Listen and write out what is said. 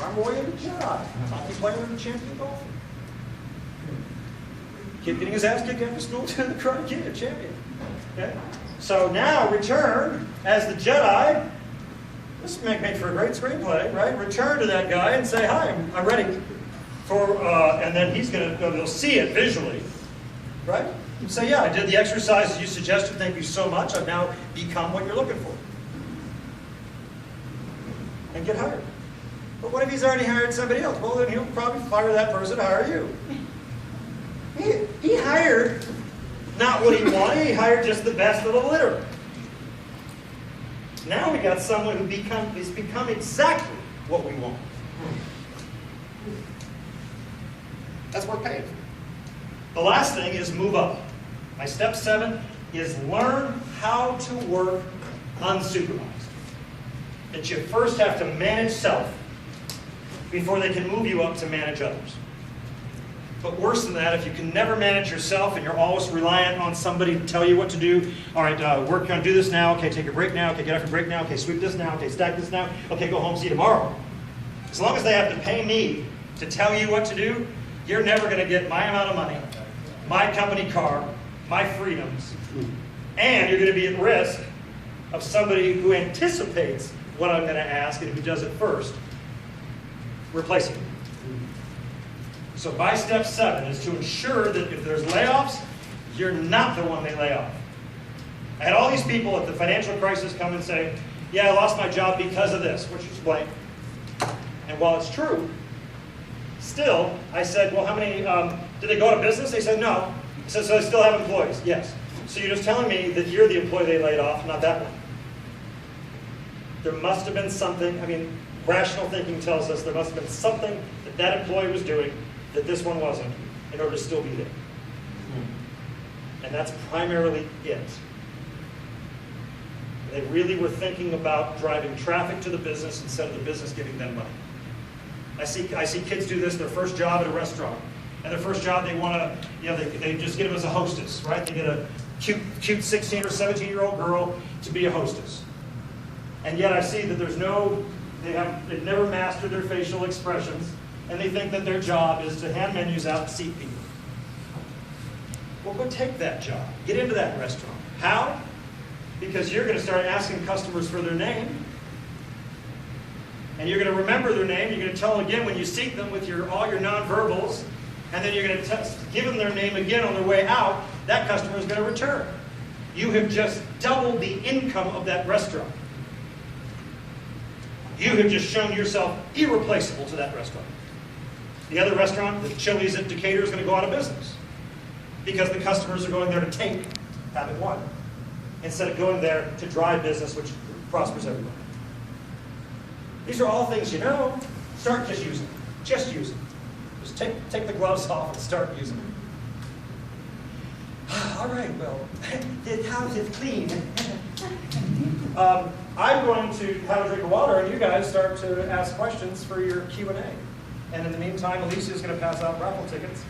on my way into Jedi. Hockey player and champion golfer. Kid getting his ass kicked after school to the Karate Kid, a champion. Okay? So now return as the Jedi. This would make for a great screenplay, right? Return to that guy and say, hi, I'm ready for, and then he's going to, they'll see it visually, right? And say, yeah, I did the exercises you suggested, thank you so much, I've now become what you're looking for. And get hired. But what if he's already hired somebody else? Well, then he'll probably fire that person to hire you. He hired not what he wanted, he hired just the best of the litter. Now we got someone who has become exactly what we want. That's worth paying for. The last thing is move up. My step 7 is learn how to work unsupervised. That you first have to manage self before they can move you up to manage others. But worse than that, if you can never manage yourself and you're always reliant on somebody to tell you what to do, all right, we're going to do this now, okay, take a break now, okay, get off your break now, okay, sweep this now, okay, stack this now, okay, go home, see you tomorrow. As long as they have to pay me to tell you what to do, you're never going to get my amount of money, my company car, my freedoms, and you're going to be at risk of somebody who anticipates what I'm going to ask and who does it first, replacing me. So my step 7 is to ensure that if there's layoffs, you're not the one they lay off. I had all these people at the financial crisis come and say, yeah, I lost my job because of this, which is blank. And while it's true, still, I said, well, how many, did they go out of business? They said, no. I said, so they still have employees? Yes. So you're just telling me that you're the employee they laid off, not that one. There must have been something, I mean, rational thinking tells us there must have been something that that employee was doing that this one wasn't, in order to still be there. And that's primarily it. They really were thinking about driving traffic to the business instead of the business giving them money. I see kids do this, their first job at a restaurant. And their first job, they want to, they just get them as a hostess, right? They get a cute 16 or 17-year-old girl to be a hostess. And yet I see that they've never mastered their facial expressions, and they think that their job is to hand menus out and seat people. Well, go take that job. Get into that restaurant. How? Because you're going to start asking customers for their name, and you're going to remember their name. You're going to tell them again when you seat them with all your nonverbals, and then you're going to give them their name again on their way out. That customer is going to return. You have just doubled the income of that restaurant. You have just shown yourself irreplaceable to that restaurant. The other restaurant, the Chili's at Decatur, is going to go out of business because the customers are going there to take, having won, instead of going there to drive business, which prospers everyone. These are all things you know. Start just using them. Just use them. Just take the gloves off and start using them. All right, well, the house is clean. I'm going to have a drink of water, and you guys start to ask questions for your Q&A. And in the meantime, Alicia is going to pass out raffle tickets.